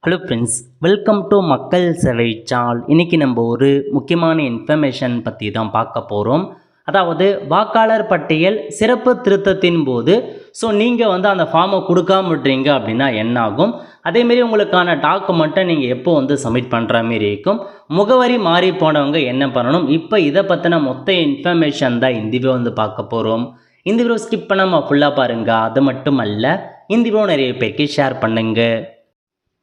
Hello friends, welcome to மக்கள் சேவை சால். இன்றைக்கி நம்ம ஒரு முக்கியமான இன்ஃபர்மேஷன் பற்றி தான் பார்க்க போகிறோம். அதாவது வாக்காளர் பட்டியல் சிறப்பு திருத்தத்தின் போது நீங்கள் அந்த ஃபார்மை கொடுக்காம விட்றீங்க அப்படின்னா என்ன ஆகும், அதேமாரி உங்களுக்கான டாக்குமெண்ட்டை நீங்கள் எப்போ சப்மிட் பண்ணுற மாரி இருக்கும், முகவரி மாறி போனவங்க என்ன பண்ணணும், இப்போ இதை பற்றின மொத்த இன்ஃபர்மேஷன் தான் இந்த வீடியோ பார்க்க போகிறோம். இந்த வீடியோ ஸ்கிப் பண்ணாமல் ஃபுல்லாக பாருங்கள். அது மட்டும் அல்ல, இந்த வீடியோ நிறைய பேருக்கு ஷேர் பண்ணுங்கள்.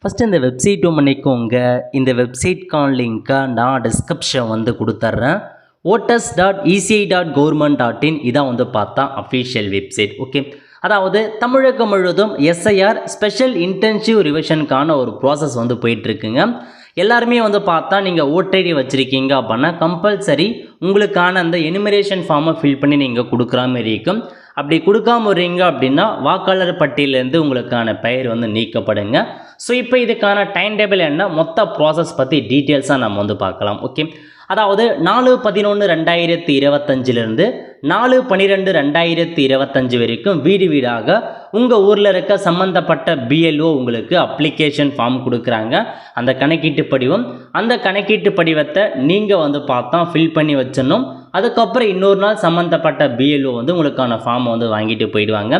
ஃபஸ்ட்டு இந்த வெப்சைட் பண்ணிக்கோங்க. இந்த வெப்சைட்கான லிங்க்கை நான் டிஸ்கிரிப்ஷன் கொடுத்துட்றேன். voters.eci.government.in இதான் பார்த்தா அஃபீஷியல் வெப்சைட். ஓகே, அதாவது தமிழகம் முழுவதும் எஸ்ஐஆர் ஸ்பெஷல் இன்டென்சிவ் ரிவிஷனுக்கான ஒரு ப்ராசஸ் போயிட்டுருக்குங்க. எல்லாருமே பார்த்தா நீங்கள் ஓட்ஐடி வச்சுருக்கீங்க அப்படின்னா கம்பல்சரி உங்களுக்கான அந்த எனிமரேஷன் ஃபார்மை ஃபில் பண்ணி நீங்கள் கொடுக்குற மாதிரி இருக்கும். அப்படி கொடுக்காம வரீங்க அப்படின்னா வாக்காளர் பட்டியலேருந்து உங்களுக்கான பெயர் நீக்கப்படுங்க. ஸோ இப்போ இதுக்கான டைம் டேபிள் என்ன, மொத்த ப்ராசஸ் பற்றி டீட்டெயில்ஸாக நம்ம பார்க்கலாம். ஓகே, அதாவது 4/11/2025 4/12/2025 வரைக்கும் வீடு வீடாக உங்கள் ஊரில் இருக்க சம்மந்தப்பட்ட பிஎல்ஓ உங்களுக்கு அப்ளிகேஷன் ஃபார்ம் கொடுக்குறாங்க. அந்த கணக்கீட்டு படிவம், அந்த கணக்கீட்டு படிவத்தை நீங்கள் பார்த்தா ஃபில் பண்ணி வச்சிடணும். அதுக்கப்புறம் இன்னொரு நாள் சம்மந்தப்பட்ட பிஎல்ஓ உங்களுக்கான ஃபார்மை வாங்கிட்டு போயிடுவாங்க.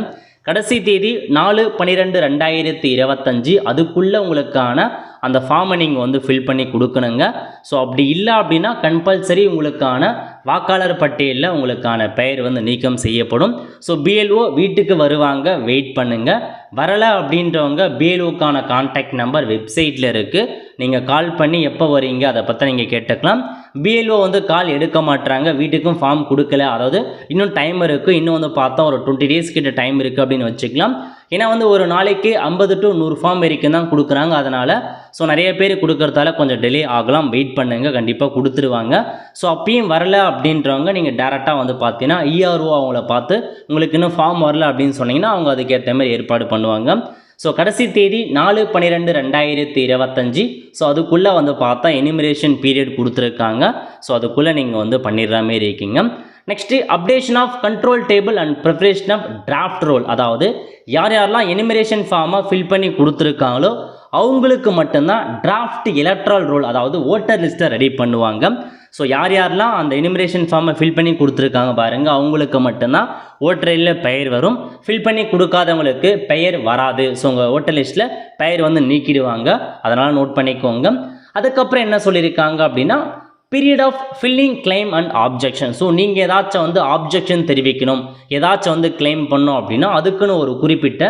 கடைசி தேதி 4/12/2025 அதுக்குள்ளே உங்களுக்கான அந்த ஃபார்மை நீங்கள் ஃபில் பண்ணி கொடுக்கணுங்க. ஸோ அப்படி இல்லை அப்படின்னா கம்பல்சரி உங்களுக்கான வாக்காளர் பட்டியலில் உங்களுக்கான பெயர் நீக்கம் செய்யப்படும். ஸோ பிஎல்ஓ வீட்டுக்கு வருவாங்க, வெயிட் பண்ணுங்கள். வரலை அப்படின்றவங்க பிஎல்ஓக்கான கான்டாக்ட் நம்பர் வெப்சைட்டில் இருக்குது. நீங்கள் கால் பண்ணி எப்போ வரீங்க அதை பற்றி நீங்கள் கேட்டுக்கலாம். பிஎல்ஓ கால் எடுக்க மாட்டுறாங்க, வீட்டுக்கும் ஃபார்ம் கொடுக்கல, அதாவது இன்னும் டைம் இருக்குது, இன்னும் பார்த்தா ஒரு 20 days கிட்ட டைம் இருக்குது அப்படின்னு வச்சுக்கலாம். ஏன்னா ஒரு நாளைக்கு 50 to 100 ஃபார்ம் வரைக்கும் தான் கொடுக்குறாங்க. அதனால் நிறைய பேர் கொடுக்கறதால கொஞ்சம் டிலே ஆகலாம், வெயிட் பண்ணுங்கள், கண்டிப்பாக கொடுத்துருவாங்க. ஸோ அப்பயும் வரல அப்படின்றவங்க நீங்கள் டேரெக்டாக பார்த்தீங்கன்னா இஆர்ஓ அவங்கள பார்த்து உங்களுக்கு இன்னும் ஃபார்ம் வரல அப்படின்னு சொன்னீங்கன்னா அவங்க அதுக்கேற்ற மாதிரி ஏற்பாடு பண்ணுவாங்க. ஸோ கடைசி தேதி 4/12/2025. ஸோ அதுக்குள்ளே பார்த்தா எனிமரேஷன் பீரியட் கொடுத்துருக்காங்க. ஸோ அதுக்குள்ளே நீங்கள் பண்ணிடுற மாரி இருக்கீங்க. Next updation of control table and preparation of draft roll. அதாவது யார் யாரெல்லாம் எனிமரேஷன் ஃபார்மை ஃபில் பண்ணி கொடுத்துருக்காங்களோ அவங்களுக்கு மட்டும்தான் டிராஃப்ட் எலக்ட்ரல் ரோல், அதாவது ஓட்டர் லிஸ்ட்டை ரெடி பண்ணுவாங்க. ஸோ யார் யாரெல்லாம் அந்த எனிமரேஷன் ஃபார்மை ஃபில் பண்ணி கொடுத்துருக்காங்க பாருங்கள், அவங்களுக்கு மட்டும்தான் ஓட்டரில் பெயர் வரும். ஃபில் பண்ணி கொடுக்காதவங்களுக்கு பெயர் வராது. ஸோ உங்கள் ஓட்டர் லிஸ்ட்டில் பெயர் நீக்கிடுவாங்க. அதனால் நோட் பண்ணிக்கோங்க. அதுக்கப்புறம் என்ன சொல்லியிருக்காங்க அப்படின்னா period of filling claim and objection. So நீங்கள் ஏதாச்சும் ஆப்ஜெக்ஷன் தெரிவிக்கணும், ஏதாச்சும் கிளைம் பண்ணோம் அப்படின்னா அதுக்குன்னு ஒரு குறிப்பிட்ட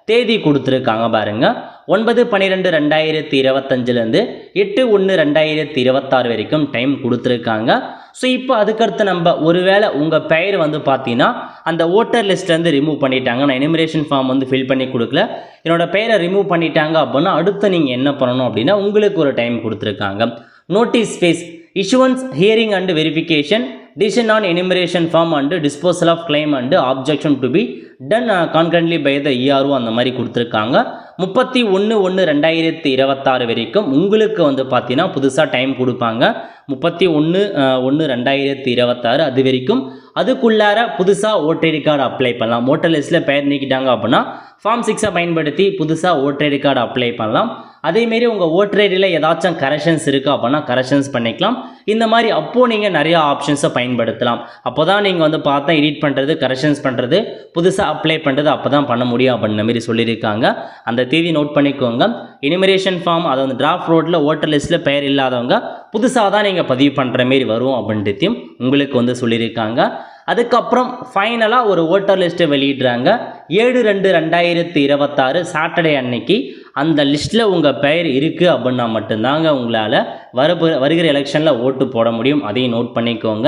தேதி கொடுத்துருக்காங்க பாருங்கள். 9/12/2025 8/1/2026 வரைக்கும் டைம் கொடுத்துருக்காங்க. ஸோ இப்போ அதுக்கடுத்து நம்ம ஒருவேளை உங்கள் பெயர் பார்த்தீங்கன்னா அந்த ஓட்டர் லிஸ்ட்லேருந்து ரிமூவ் பண்ணிட்டாங்க, நான் எனிமரேஷன் ஃபார்ம் ஃபில் பண்ணி கொடுக்கல, என்னோடய பெயரை ரிமூவ் பண்ணிட்டாங்க அப்படின்னா அடுத்து நீங்கள் என்ன பண்ணணும் அப்படின்னா உங்களுக்கு ஒரு டைம் கொடுத்துருக்காங்க. Notice phase issuance, hearing and verification, decision on enumeration form and disposal of claim and objection to be done concurrently by the ERO அந்த மாதிரி கொடுத்துருக்காங்க. 31/1/2026 வரைக்கும் உங்களுக்கு பார்த்தீங்கன்னா புதுசாக டைம் கொடுப்பாங்க. 31/1/2026 அது வரைக்கும் அதுக்குள்ளார புதுசாக ஓட்டர் கார்டு அப்ளை பண்ணலாம். ஓட்டர் லிஸ்ட்டில் பெயர் நீக்கிட்டாங்க அப்படின்னா ஃபார்ம் 6 பயன்படுத்தி புதுசாக ஓட்டர் கார்டு அப்ளை பண்ணலாம். அதேமாரி உங்கள் ஓட்டர் ஐடியில் ஏதாச்சும் கரெக்ஷன்ஸ் இருக்குது அப்படின்னா கரெக்ஷன்ஸ் பண்ணிக்கலாம். இந்த மாதிரி அப்போது நீங்கள் நிறையா ஆப்ஷன்ஸை பயன்படுத்தலாம். அப்போ தான் நீங்கள் பார்த்தா எடிட் பண்ணுறது, கரெக்ஷன்ஸ் பண்ணுறது, புதுசாக அப்ளை பண்ணுறது அப்போ தான் பண்ண முடியும் அப்படின்ற மாதிரி சொல்லியிருக்காங்க. அந்த தேதி நோட் பண்ணிக்கோங்க. எனிமரேஷன் ஃபார்ம், அதாவது டிராஃப்ட் ரோட்டில் ஓட்டர் லிஸ்ட்டில் பெயர் இல்லாதவங்க புதுசாக தான் நீங்கள் பதிவு பண்ணுற மாரி வரும் அப்படின்றதையும் உங்களுக்கு சொல்லியிருக்காங்க. அதுக்கப்புறம் ஃபைனலாக ஒரு ஓட்டர் லிஸ்ட்டை வெளியிடுறாங்க 7/2/2026 சாட்டர்டே அன்னைக்கு. அந்த லிஸ்ட்டில் உங்கள் பெயர் இருக்குது அப்படின்னா மட்டும்தாங்க உங்களால் வருகிற எலெக்ஷனில் ஓட்டு போட முடியும். அதையும் நோட் பண்ணிக்கோங்க.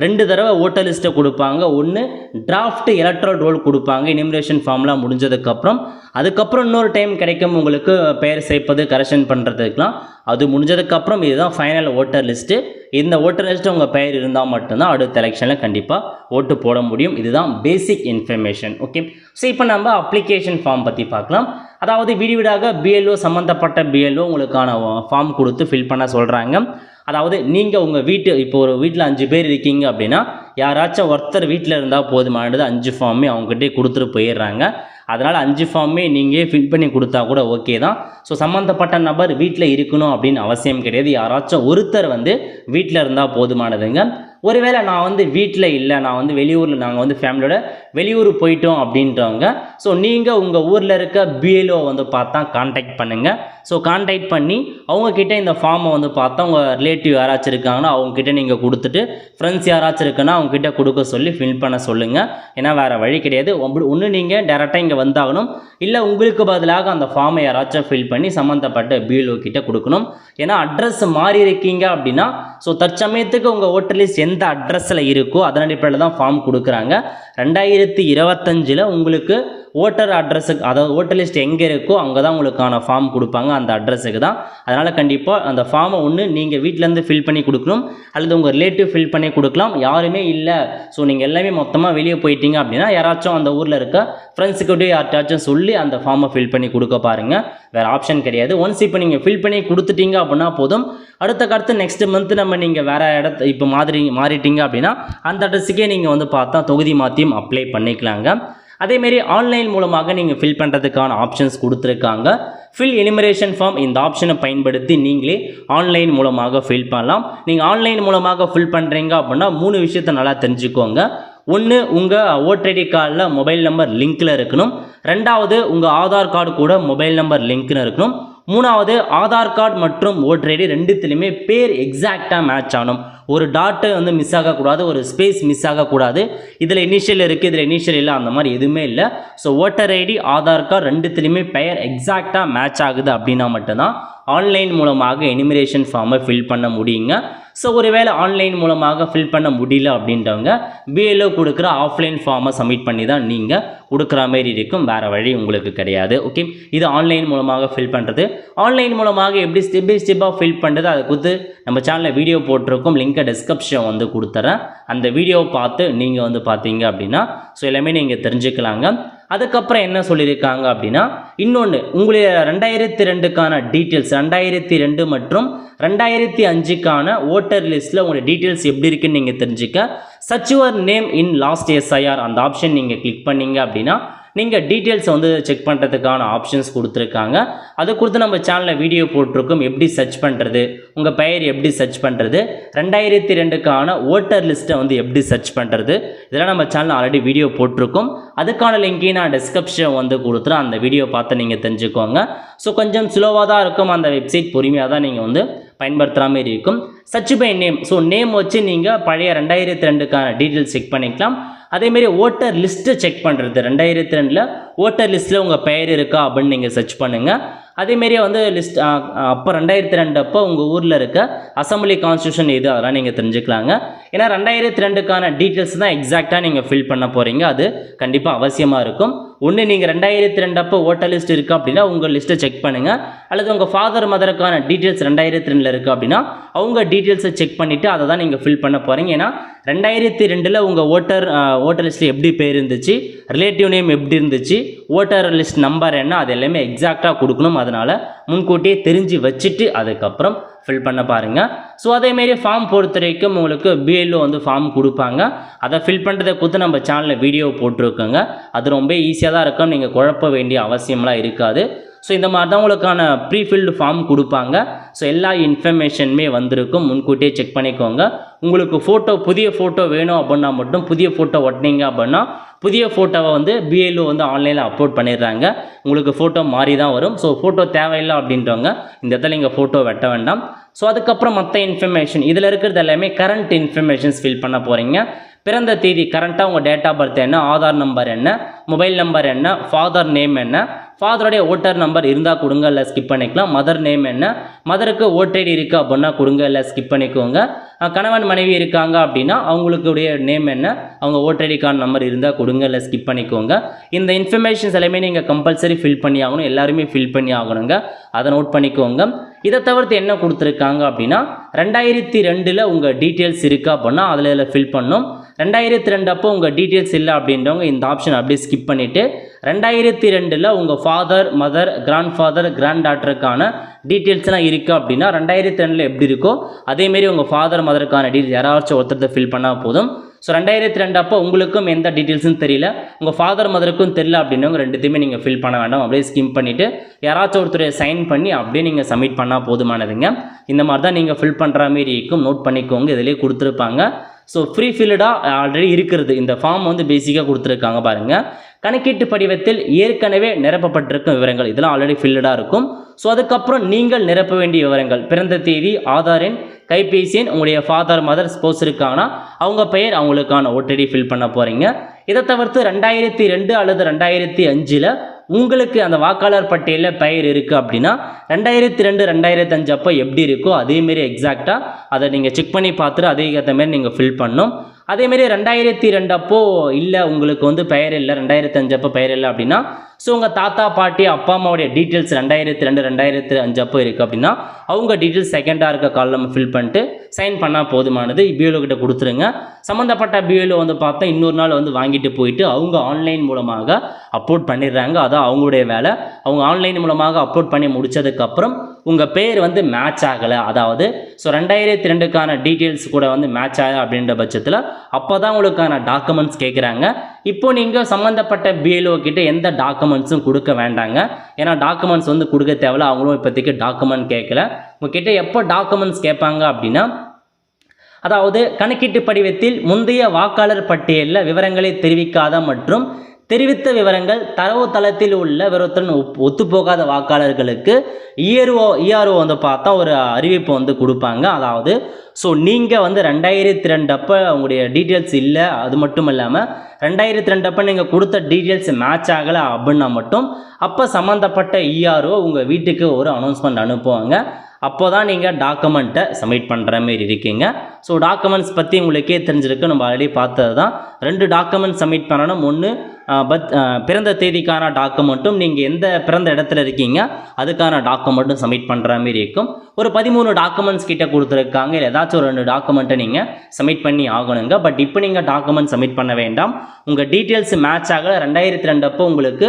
2 தடவை ஓட்டர் லிஸ்ட்டை கொடுப்பாங்க. ஒன்று டிராஃப்ட் எலக்ட்ரல் ரோல் கொடுப்பாங்க எனிமரேஷன் ஃபார்ம்லாம் முடிஞ்சதுக்கப்புறம். அதுக்கப்புறம் இன்னொரு டைம் கிடைக்கும் உங்களுக்கு பெயர் சேர்ப்பது, கரெக்ஷன் பண்ணுறதுக்கெலாம். அது முடிஞ்சதுக்கப்புறம் இதுதான் ஃபைனல் ஓட்டர் லிஸ்ட்டு. இந்த ஓட்டர் லிஸ்ட்டு உங்கள் பெயர் இருந்தால் மட்டும்தான் அடுத்த எலெக்ஷனில் கண்டிப்பாக ஓட்டு போட முடியும். இதுதான் பேசிக் இன்ஃபர்மேஷன். ஓகே, ஸோ இப்போ நம்ம அப்ளிகேஷன் ஃபார்ம் பற்றி பார்க்கலாம். அதாவது வீடு வீடாக பிஎல்ஓ சம்மந்தப்பட்ட பிஎல்ஓ உங்களுக்கான ஃபார்ம் கொடுத்து ஃபில் பண்ண சொல்கிறாங்க. அதாவது நீங்கள் உங்கள் இப்போ ஒரு வீட்டில் 5 பேர் இருக்கீங்க அப்படின்னா யாராச்சும் ஒருத்தர் வீட்டில் இருந்தால் போதுமானது 5 ஃபார்மே அவங்ககிட்டே கொடுத்துட்டு போயிடுறாங்க. அதனால் 5 ஃபார்மே நீங்கள் ஃபில் பண்ணி கொடுத்தா கூட ஓகே தான். ஸோ சம்மந்தப்பட்ட நபர் வீட்டில் இருக்கணும் அப்படின்னு அவசியம் கிடையாது. யாராச்சும் ஒருத்தர் வந்து வீட்டில் இருந்தால் போதுமானதுங்க. ஒருவேளை நான் வந்து வீட்டில் இல்லை, நான் வந்து வெளியூரில், நாங்கள் வந்து ஃபேமிலியோட வெளியூர் போயிட்டோம் அப்படின்றவங்க, ஸோ நீங்கள் உங்கள் ஊரில் இருக்க பிஎல்ஓ வந்து பார்த்தா கான்டாக்ட் பண்ணுங்கள். ஸோ கான்டாக்ட் பண்ணி அவங்கக்கிட்ட இந்த ஃபார்மை வந்து பார்த்தா உங்கள் ரிலேட்டிவ் யாராச்சும் இருக்காங்கன்னா அவங்கக்கிட்ட நீங்கள் கொடுத்துட்டு, ஃப்ரெண்ட்ஸ் யாராச்சும் இருக்குன்னா அவங்கக்கிட்ட கொடுக்க சொல்லி ஃபில் பண்ண சொல்லுங்கள். ஏன்னா வேறு வழி கிடையாது. ஒன்று நீங்கள் டேரெக்டாக இங்கே வந்தாகணும், இல்லை உங்களுக்கு பதிலாக அந்த ஃபார்மை யாராச்சும் ஃபில் பண்ணி சம்மந்தப்பட்ட பிஎல்ஓ கிட்ட கொடுக்கணும். ஏன்னா அட்ரஸ் மாறி இருக்கீங்க அப்படின்னா, ஸோ தற்சமயத்துக்கு உங்கள் ஓட்டர் லிஸ்ட் எந்த அட்ரஸில் இருக்கோ அதன் அடிப்படையில் தான் ஃபார்ம் கொடுக்குறாங்க. 2025 உங்களுக்கு ஓட்டர் அட்ரஸுக்கு, அதாவது ஓட்டர் லிஸ்ட் எங்கே இருக்கோ அங்கே தான் உங்களுக்கான ஃபார்ம் கொடுப்பாங்க, அந்த அட்ரஸுக்கு தான். அதனால் கண்டிப்பாக அந்த ஃபார்மை ஒன்று நீங்கள் வீட்டிலேருந்து ஃபில் பண்ணி கொடுக்கணும், அல்லது உங்கள் ரிலேட்டிவ் ஃபில் பண்ணி கொடுக்கலாம். யாருமே இல்லை, ஸோ நீங்கள் எல்லாமே மொத்தமாக வெளியே போயிட்டீங்க அப்படின்னா யாராச்சும் அந்த ஊரில் இருக்க ஃப்ரெண்ட்ஸுக்கிட்டே யார்ட்டாச்சும் சொல்லி அந்த ஃபார்மை ஃபில் பண்ணி கொடுக்க பாருங்கள். வேறு ஆப்ஷன் கிடையாது. ஒன்ஸ் இப்போ நீங்கள் ஃபில் பண்ணி கொடுத்துட்டீங்க அப்படின்னா போதும். அடுத்த நெக்ஸ்ட் மந்த் நம்ம நீங்கள் வேறு இப்போ மாறிட்டீங்க அப்படின்னா அந்த அட்ரஸுக்கே நீங்கள் வந்து பார்த்தா தொகுதி மாற்றியும் அப்ளை பண்ணிக்கலாங்க. அதேமாரி ஆன்லைன் மூலமாக நீங்கள் ஃபில் பண்ணுறதுக்கான ஆப்ஷன்ஸ் கொடுத்துருக்காங்க. ஃபில் எனிமரேஷன் ஃபார்ம், இந்த ஆப்ஷனை பயன்படுத்தி நீங்களே ஆன்லைன் மூலமாக ஃபில் பண்ணலாம். நீங்கள் ஆன்லைன் மூலமாக ஃபில் பண்ணுறீங்க அப்படின்னா 3 விஷயத்தை நல்லா தெரிஞ்சுக்கோங்க. ஒன்று, உங்கள் ஓட்டர் ஐடி கார்டில் மொபைல் நம்பர் லிங்க்கில் இருக்கணும். 2வது, உங்கள் ஆதார் கார்டு கூட மொபைல் நம்பர் லிங்க்னு இருக்கணும். 3வது, ஆதார் கார்டு மற்றும் ஓட்டர் ஐடி ரெண்டுத்துலையுமே பேர் எக்ஸாக்டாக மேட்ச் ஆகணும். ஒரு டாட்டு வந்து மிஸ் ஆகக்கூடாது, ஒரு ஸ்பேஸ் மிஸ் ஆகக்கூடாது. இதில் இனிஷியல் இருக்குது, இதில் இனிஷியல் இல்லை, அந்த மாதிரி எதுவுமே இல்லை. So voter ID, Aadhaar card ரெண்டுத்துலையுமே பெயர் எக்ஸாக்டாக மேட்ச் ஆகுது அப்படின்னா மட்டும்தான் ஆன்லைன் மூலமாக எனிமரேஷன் ஃபார்மை ஃபில் பண்ண முடியுங்க. ஸோ ஒருவேளை ஆன்லைன் மூலமாக ஃபில் பண்ண முடியல அப்படின்றவங்க பிஎல்ஓ கொடுக்குற ஆஃப்லைன் ஃபார்மை சப்மிட் பண்ணி தான் நீங்கள் கொடுக்குற மாதிரி இருக்கும். வேறு வழி உங்களுக்கு கிடையாது. ஓகே, இது ஆன்லைன் மூலமாக ஃபில் பண்ணுறது. ஆன்லைன் மூலமாக எப்படி ஸ்டெப் பை ஸ்டெப்பாக ஃபில் பண்ணுறது, அதை கொடுத்து நம்ம சேனலில் வீடியோ போட்டிருக்கோம், லிங்கை டிஸ்கிரிப்ஷன் வந்து கொடுத்துறேன். அந்த வீடியோவை பார்த்து நீங்கள் வந்து பார்த்தீங்க அப்படின்னா ஸோ எல்லாமே நீங்கள் தெரிஞ்சுக்கலாங்க. அதுக்கப்புறம் என்ன சொல்லியிருக்காங்க அப்படின்னா, இன்னொன்று, உங்களுடைய 2002க்கான டீட்டெயில்ஸ், 2002 மற்றும் 2005க்கான ஓட்டர் லிஸ்ட்டில் உங்களுடைய டீட்டெயில்ஸ் எப்படி இருக்குன்னு நீங்கள் தெரிஞ்சுக்க search your name in last SIR அந்த ஆப்ஷன் நீங்கள் கிளிக் பண்ணீங்க அப்படின்னா நீங்கள் டீட்டெயில்ஸ் வந்து செக் பண்ணுறதுக்கான ஆப்ஷன்ஸ் கொடுத்துருக்காங்க. அதை கொடுத்து நம்ம சேனலில் வீடியோ போட்டிருக்கோம், எப்படி சர்ச் பண்ணுறது, உங்கள் பெயர் எப்படி சர்ச் பண்ணுறது, 2002க்கான ஓட்டர் லிஸ்ட்டை வந்து எப்படி சர்ச் பண்ணுறது, இதெல்லாம் நம்ம சேனலில் ஆல்ரெடி வீடியோ போட்டிருக்கோம். அதுக்கான லிங்கையும் நான் டிஸ்கிரிப்ஷன் வந்து கொடுத்துறேன். அந்த வீடியோ பார்த்து நீங்கள் தெரிஞ்சுக்கோங்க. ஸோ கொஞ்சம் ஸ்லோவாக தான் இருக்கும் அந்த வெப்சைட், பொறுமையாக தான் நீங்கள் வந்து பயன்படுத்துகிற மாதிரி இருக்கும். Search by name, so name வச்சு நீங்கள் பழைய 2002க்கான டீட்டெயில்ஸ் செக் பண்ணிக்கலாம். அதேமாரி ஓட்டர் லிஸ்ட்டு செக் பண்ணுறது, 2002 ஓட்டர் லிஸ்ட்டில் உங்கள் பெயர் இருக்கா அப்படின்னு நீங்கள் சர்ச் பண்ணுங்கள். அதேமாரியே வந்து லிஸ்ட் அப்போ 2002 அப்போ உங்கள் ஊரில் இருக்க அசம்பிளி கான்ஸ்டியூஷன் எது அதெல்லாம் நீங்கள் தெரிஞ்சுக்கலாங்க. ஏன்னா 2002க்கான டீட்டெயில்ஸ் தான் எக்ஸாக்டாக நீங்கள் ஃபில் பண்ண போகிறீங்க, அது கண்டிப்பாக அவசியமாக இருக்கும். ஒன்று, நீங்கள் 2002 அப்போ ஓட்டர் லிஸ்ட் இருக்குது அப்படின்னா உங்கள் லிஸ்ட்டை செக் பண்ணுங்கள். அல்லது உங்கள் ஃபாதர் மதருக்கான டீட்டெயில்ஸ் 2002 இருக்குது அப்படின்னா அவங்க டீட்டெயில்ஸை செக் பண்ணிவிட்டு அதை தான் நீங்கள் ஃபில் பண்ண போகிறீங்க. ஏன்னா 2002 உங்கள் ஓட்டர் லிஸ்ட்டில் எப்படி பேர் இருந்துச்சு, ரிலேட்டிவ் நேம் எப்படி இருந்துச்சு, ஓட்டர் லிஸ்ட் நம்பர் என்ன, அது எல்லாமே எக்ஸாக்டாக கொடுக்கணும். அதனால் முன்கூட்டியே தெரிஞ்சு வச்சுட்டு அதுக்கப்புறம் ஃபில் பண்ண பாருங்கள். ஸோ அதேமாரி ஃபார்ம் பொறுத்த வரைக்கும் உங்களுக்கு பிஎல்ஓ வந்து ஃபார்ம் கொடுப்பாங்க. அதை ஃபில் பண்ணுறதை கொடுத்து நம்ம சேனலில் வீடியோ போட்டிருக்கோங்க. அது ரொம்ப ஈஸியாக தான் இருக்கும், நீங்கள் குழப்ப வேண்டிய அவசியம்லாம் இருக்காது. ஸோ இந்த மாதிரி தான் உங்களுக்கான ப்ரீஃபில்டு ஃபார்ம் கொடுப்பாங்க. ஸோ எல்லா இன்ஃபர்மேஷனுமே வந்திருக்கும், முன்கூட்டியே செக் பண்ணிக்கோங்க. உங்களுக்கு ஃபோட்டோ, புதிய ஃபோட்டோ வேணும் அப்படின்னா மட்டும் புதிய ஃபோட்டோ ஒட்டினீங்க அப்படின்னா புதிய ஃபோட்டோவை வந்து பிஎல்ஓ வந்து ஆன்லைனில் அப்லோட் பண்ணிடுறாங்க. உங்களுக்கு ஃபோட்டோ மாறி தான் வரும். ஸோ ஃபோட்டோ தேவையில்லை அப்படின்றவங்க இந்த இடத்துல நீங்கள் ஃபோட்டோ வெட்ட வேண்டாம். ஸோ அதுக்கப்புறம் மற்ற இன்ஃபர்மேஷன் இதில் இருக்கிறது எல்லாமே கரண்ட் இன்ஃபர்மேஷன்ஸ் ஃபில் பண்ண போகிறீங்க. பிறந்த தேதி, கரண்ட்டாக உங்கள் டேட் ஆஃப் பர்த் என்ன, ஆதார் நம்பர் என்ன, மொபைல் நம்பர் என்ன, ஃபாதர் நேம் என்ன, ஃபாதருடைய ஓட்டர் நம்பர் இருந்தால் கொடுங்க, இல்லை ஸ்கிப் பண்ணிக்கலாம். மதர் நேம் என்ன, மதருக்கு ஓட்டர் ஐடி இருக்குது அப்படின்னா கொடுங்க, இல்லை ஸ்கிப் பண்ணிக்கோங்க. கணவன் மனைவி இருக்காங்க அப்படின்னா அவங்களுடைய நேம் என்ன, அவங்க ஓட்டர் ஐடி கார்டு நம்பர் இருந்தால் கொடுங்க, இல்லை ஸ்கிப் பண்ணிக்கோங்க. இந்த இன்ஃபர்மேஷன்ஸ் எல்லாமே நீங்கள் கம்பல்சரி ஃபில் பண்ணி ஆகணும், எல்லாருமே ஃபில் பண்ணி ஆகணுங்க, அதை நோட் பண்ணிக்கோங்க. இதை தவிர்த்து என்ன கொடுத்துருக்காங்க அப்படின்னா 2002 உங்கள் டீட்டெயில்ஸ் இருக்கா அப்படின்னா அதில் ஃபில் பண்ணணும். 2002 அப்போ உங்கள் டீட்டெயில்ஸ் இல்லை அப்படின்றவங்க இந்த ஆப்ஷன் அப்படியே ஸ்கிப் பண்ணிவிட்டு 2002 உங்கள் father, mother, grand father, grand டாட்டருக்கான டீட்டெயில்ஸ்லாம் இருக்குது அப்படின்னா 2002 எப்படி இருக்கோ அதேமாரி உங்கள் ஃபாதர், மதருக்கான டீட்டெயில்ஸ் யாராச்சும் ஒருத்தர் ஃபில் பண்ணால் போதும். ஸோ 2002 அப்போ உங்களுக்கும் எந்த டீட்டெயில்ஸும் தெரியல, உங்கள் ஃபாதர் மதருக்கும் தெரியல அப்படின்னவங்க ரெண்டுத்தையுமே நீங்கள் ஃபில் பண்ண வேண்டாம். அப்படியே ஸ்கிம் பண்ணிவிட்டு யாராச்சும் ஒருத்தரை சைன் பண்ணி அப்படியே நீங்கள் சப்மிட் பண்ணால் போதுமானதுங்க. இந்த மாதிரி தான் நீங்கள் ஃபில் பண்ணுற மாரி இருக்கும். நோட் பண்ணிக்கோங்க, இதிலே கொடுத்துருப்பாங்க. ஸோ ஃப்ரீ ஃபில்டாக ஆல்ரெடி இருக்கிறது. இந்த ஃபார்ம் வந்து பேசிக்காக கொடுத்துருக்காங்க பாருங்கள். கணக்கீட்டு படிவத்தில் ஏற்கனவே நிரப்பப்பட்டிருக்கும் விவரங்கள் இதெல்லாம் ஆல்ரெடி ஃபில்டாக இருக்கும். ஸோ அதுக்கப்புறம் நீங்கள் நிரப்ப வேண்டிய விவரங்கள் பிறந்த தேதி, ஆதார் எண், கைபேசி எண், உங்களுடைய ஃபாதர் மதர் ஸ்போஸ் இருக்காங்கன்னா அவங்க பெயர், அவங்களுக்கான ஓடிடி ஃபில் பண்ண போகிறீங்க. இதை தவிர்த்து 2002 அல்லது 2005 உங்களுக்கு அந்த வாக்காளர் பட்டியலில் பெயர் இருக்குது அப்படின்னா 2002 2005 அப்போ எப்படி இருக்கோ அதேமாரி எக்ஸாக்டாக அதை நீங்கள் செக் பண்ணி பார்த்துட்டு அதேக்கேற்ற மாரி நீங்கள் ஃபில் பண்ணணும். அதேமாரி 2002 அப்போ இல்லை உங்களுக்கு வந்து பெயர் இல்லை, 2005 அப்போ பெயர் இல்லை அப்படின்னா ஸோ உங்கள் தாத்தா பாட்டி அப்பா அம்மாவுடைய டீட்டெயில்ஸ் 2002 2005 அப்போ இருக்குது அப்படின்னா அவங்க டீட்டெயில்ஸ் செகண்டாக இருக்க காலம் ஃபில் பண்ணிட்டு சைன் பண்ணால் போதுமானது. பிஎல்ஓ கிட்ட கொடுத்துருங்க. சம்மந்தப்பட்ட பிஎல்ஓ வந்து பார்த்தா இன்னொரு நாள் வந்து வாங்கிட்டு போயிட்டு அவங்க ஆன்லைன் மூலமாக அப்லோட் பண்ணிடுறாங்க. அதான் அவங்களுடைய வேலை. அவங்க ஆன்லைன் மூலமாக அப்லோட் பண்ணி முடித்ததுக்கப்புறம் உங்கள் பேர் வந்து மேட்ச் ஆகலை, அதாவது ஸோ 2002க்கான டீட்டெயில்ஸ் கூட வந்து மேட்ச் ஆகலை அப்படின்ற பட்சத்தில் அப்போ தான் உங்களுக்கான டாக்குமெண்ட்ஸ் கேட்குறாங்க. இப்போ நீங்கள் சம்மந்தப்பட்ட பிஎல்ஓ கிட்ட எந்த டாக்குமெண்ட்ஸும் கொடுக்க வேண்டாங்க. ஏன்னா டாக்குமெண்ட்ஸ் வந்து கொடுக்க தேவையில்ல, அவங்களும் இப்போதைக்கு டாக்குமெண்ட் கேட்கல. உங்ககிட்ட எப்போ டாக்குமெண்ட்ஸ் கேட்பாங்க அப்படின்னா, அதாவது கணக்கீட்டு படிவத்தில் முந்தைய வாக்காளர் பட்டியலில் விவரங்களை தெரிவிக்காத மற்றும் தெரிவித்த விவரங்கள் தரவுத்தளத்தில் உள்ள விவரத்துடன் ஒத்துப்போகாத வாக்காளர்களுக்கு இஆர்ஓ வந்து பார்த்தா ஒரு அறிவிப்பு வந்து கொடுப்பாங்க. அதாவது ஸோ நீங்கள் வந்து 2002 அப்போ உங்களுடைய டீட்டெயில்ஸ் இல்லை, அது மட்டும் இல்லாமல் 2002 அப்போ நீங்கள் கொடுத்த டீட்டெயில்ஸ் மேட்ச் ஆகலை அப்படின்னா மட்டும் அப்போ சம்மந்தப்பட்ட இஆர்ஓ உங்கள் வீட்டுக்கு ஒரு அனௌன்ஸ்மெண்ட் அனுப்புவாங்க. அப்போ தான் நீங்கள் டாக்குமெண்ட்டை சப்மிட் பண்ணுற மாரி இருக்கீங்க. ஸோ டாக்குமெண்ட்ஸ் பற்றி உங்களுக்கே தெரிஞ்சிருக்கு, நம்ம ஆல்ரெடி பார்த்தது தான். 2 டாக்குமெண்ட் சப்மிட் பண்ணணும். ஒன்று பிறந்த தேதிக்கான டாக்குமெண்ட்டும் நீங்கள் எந்த பிறந்த இடத்துல இருக்கீங்க அதுக்கான டாக்குமெண்ட்டும் சப்மிட் பண்ணுற மாரி இருக்கும். ஒரு 13 டாக்குமெண்ட்ஸ் கிட்ட கொடுத்துருக்காங்க. இல்லை ஏதாச்சும் ஒரு 2 டாக்குமெண்ட்டை நீங்கள் சப்மிட் பண்ணி ஆகணுங்க. பட் இப்போ நீங்கள் டாக்குமெண்ட் சப்மிட் பண்ண வேண்டாம். உங்கள் டீட்டெயில்ஸ் மேட்ச் ஆகலை 2002 அப்போ உங்களுக்கு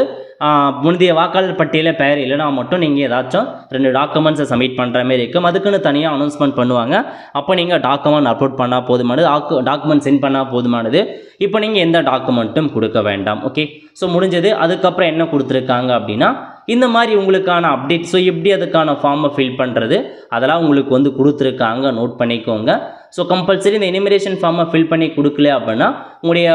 முந்தைய வாக்காளர் பட்டியலில் பெயர் இல்லைனா மட்டும் நீங்கள் ஏதாச்சும் 2 டாக்குமெண்ட்ஸை சப்மிட் பண்ணுற மாரி இருக்கும். அதுக்குன்னு தனியாக அனௌன்ஸ்மெண்ட் பண்ணுவாங்க. அப்போ நீங்கள் டாக்குமெண்ட் அப்லோட் பண்ணால் போதுமானது, டாக்குமெண்ட் சென்ட் பண்ணால் போதுமானது. இப்போ நீங்கள் எந்த டாக்குமெண்ட்டும் கொடுக்க வேண்டாம். ஓகே, ஸோ முடிஞ்சது. அதுக்கப்புறம் என்ன கொடுத்துருக்காங்க அப்படின்னா இந்த மாதிரி உங்களுக்கான அப்டேட். ஸோ எப்படி அதுக்கான ஃபார்மை ஃபில் பண்ணுறது அதெல்லாம் உங்களுக்கு வந்து கொடுத்துருக்காங்க, நோட் பண்ணிக்கோங்க. ஸோ கம்பல்சரி இந்த எனிமரேஷன் ஃபார்மை ஃபில் பண்ணி கொடுக்கல அப்படின்னா உங்களுடைய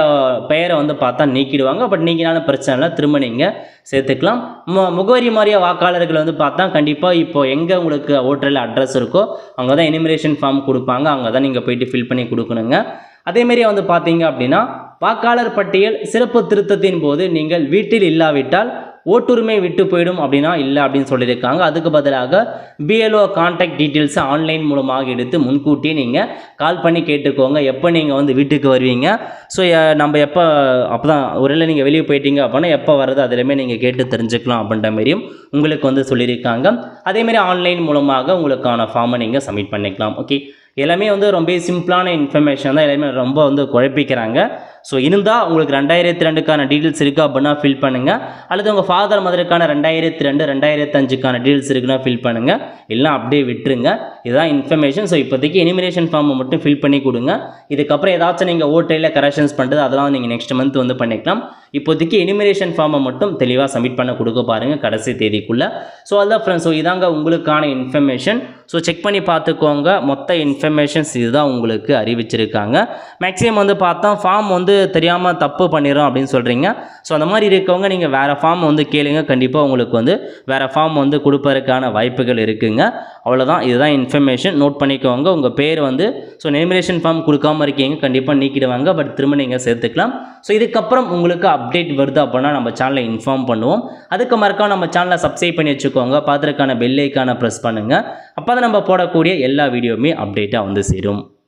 பெயரை வந்து பார்த்தா நீக்கிடுவாங்க. பட் நீக்கினாலும் பிரச்சனை இல்லை, திரும்ப நீங்கள் சேர்த்துக்கலாம். முகவரி மாதிரியா வாக்காளர்கள் வந்து பார்த்தா கண்டிப்பாக இப்போ எங்கே உங்களுக்கு ஓட்டரில் அட்ரஸ் இருக்கோ அங்கே தான் எனிமரேஷன் ஃபார்ம் கொடுப்பாங்க, அங்கே தான் நீங்கள் போயிட்டு ஃபில் பண்ணி கொடுக்கணுங்க. அதேமாரி வந்து பார்த்தீங்க அப்படின்னா வாக்காளர் பட்டியல் சிறப்பு திருத்தத்தின் போது நீங்கள் வீட்டில் இல்லாவிட்டால் ஓட்டுரிமை விட்டு போயிடும் அப்படின்னா இல்லை அப்படின்னு சொல்லியிருக்காங்க. அதுக்கு பதிலாக பிஎல்ஓ கான்டாக்ட் டீட்டெயில்ஸை ஆன்லைன் மூலமாக எடுத்து முன்கூட்டி நீங்கள் கால் பண்ணி கேட்டுக்கோங்க எப்போ நீங்கள் வந்து வீட்டுக்கு வருவீங்க. ஸோ நம்ம எப்போ அப்போ தான் ஒருவேளை நீங்கள் வெளியே போயிட்டீங்க அப்படின்னா எப்போ வர்றது அதிலுமே நீங்கள் கேட்டு தெரிஞ்சுக்கலாம் அப்படின்ற மாதிரியும் உங்களுக்கு வந்து சொல்லியிருக்காங்க. அதேமாதிரி ஆன்லைன் மூலமாக உங்களுக்கான ஃபார்மை நீங்கள் சப்மிட் பண்ணிக்கலாம். ஓகே, எல்லாமே வந்து ரொம்ப சிம்பிளான இன்ஃபர்மேஷன் தான், எல்லாமே ரொம்ப வந்து குழப்பிக்கிறாங்க. ஸோ இருந்தால் உங்களுக்கு 2002க்கான டீட்டெயில்ஸ் இருக்குது அப்படின்னா ஃபில் பண்ணுங்கள். அல்லது உங்கள் ஃபாதர் மதருக்கான 2002 2005க்கான டீட்டெயில்ஸ் இருக்குன்னா ஃபில் பண்ணுங்கள். இல்லை அப்படியே விட்டுருங்க. இதுதான் இன்ஃபர்மேஷன். ஸோ இப்போதைக்கு எனிமினேஷன் ஃபார்மை மட்டும் ஃபில் பண்ணி கொடுங்க. இதுக்கப்புறம் ஏதாச்சும் நீங்கள் ஓட்டையில் கரெக்ஷன்ஸ் பண்ணுறது அதெல்லாம் நீங்கள் நெக்ஸ்ட் மந்த் வந்து பண்ணிக்கலாம். இப்போதைக்கு எனிமினேஷன் ஃபார்மை மட்டும் தெளிவாக சப்மிட் பண்ண கொடுக்க பாருங்கள் கடைசி தேதிக்குள்ளே. ஸோ அதுதான் ஃப்ரெண்ட்ஸ். ஸோ இதாங்க உங்களுக்கான இன்ஃபர்மேஷன். ஸோ செக் பண்ணி பார்த்துக்கோங்க. மொத்த இன்ஃபர்மேஷன்ஸ் இதுதான் உங்களுக்கு அறிவிச்சிருக்காங்க. மேக்ஸிமம் வந்து பார்த்தா ஃபார்ம் வந்து தெரியாமல் தப்பு பண்ணிடுறோம் அப்படின்னு சொல்கிறீங்க. ஸோ அந்த மாதிரி இருக்கவங்க நீங்கள் வேறு ஃபார்ம் வந்து கேளுங்க, கண்டிப்பாக உங்களுக்கு வந்து வேறு ஃபார்ம் வந்து கொடுப்பதற்கான வாய்ப்புகள் இருக்குங்க. அவ்வளோதான், இதுதான் இன்ஃபர்மேஷன். நோட் பண்ணிக்கோங்க. உங்கள் பேர் வந்து ஸோ எனிமினேஷன் ஃபார்ம் கொடுக்காமல் இருக்கீங்க, கண்டிப்பாக நீக்கிடுவாங்க. பட் திரும்ப நீங்கள் சேர்த்துக்கலாம். ஸோ இதுக்கப்புறம் உங்களுக்கு அப்டேட் வருது அப்படின்னா நம்ம சேனலில் இன்ஃபார்ம் பண்ணுவோம். அதுக்கு மறக்காம நம்ம சேனலை சப்ஸ்கிரைப் பண்ணி வச்சுக்கோங்க. பார்த்துருக்கான பெல் ஐக்கானை ப்ரெஸ் பண்ணுங்கள். அப்போ தான் நம்ம போடக்கூடிய எல்லா வீடியோவுமே அப்டேட்டாக வந்து சேரும்.